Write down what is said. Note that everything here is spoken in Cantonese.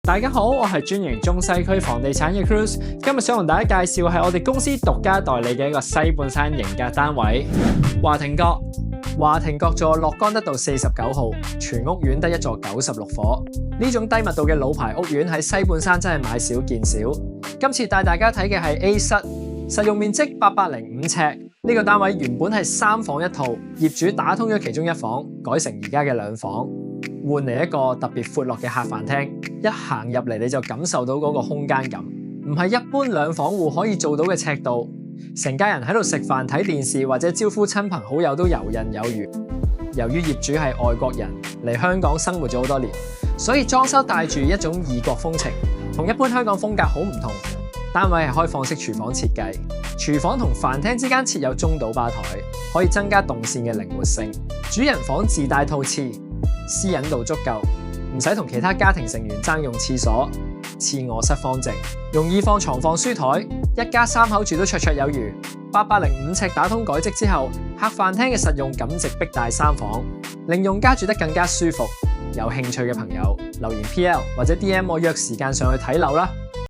大家好，我係專營中西區房地產嘅 Cruz， 今日想同大家介紹係我哋公司獨家代理嘅一個西半山型格單位華庭閣。華庭閣座落江德道49號，全屋苑得一座96伙。呢種低密度嘅老牌屋苑喺西半山真係買少見少。今次帶大家睇嘅係 A 室，實用面積805尺。呢個單位原本係3房1套，業主打通咗其中1房，改成而家嘅2房，換嚟一個特別闊落嘅客飯廳。一行入嚟你就感受到嗰個空間感，唔係一般2房戶可以做到嘅尺度。成家人喺度食飯睇電視或者招呼親朋好友都游刃有餘。由於業主係外國人嚟香港生活咗好多年，所以裝修帶住一種異國風情，同一般香港風格好唔同。單位係開放式廚房設計，廚房同飯廳之間設有中島吧台，可以增加動線嘅靈活性。主人房自帶套廁，私隱度足夠，唔使同其他家庭成員爭用廁所。次臥室方正，容易放床放書台，一家3口住都綽綽有餘。805尺打通改積之後，客飯廳嘅實用感直逼大3房，令用家住得更加舒服。有興趣嘅朋友留言 PL 或者 DM 我約時間上去睇樓啦。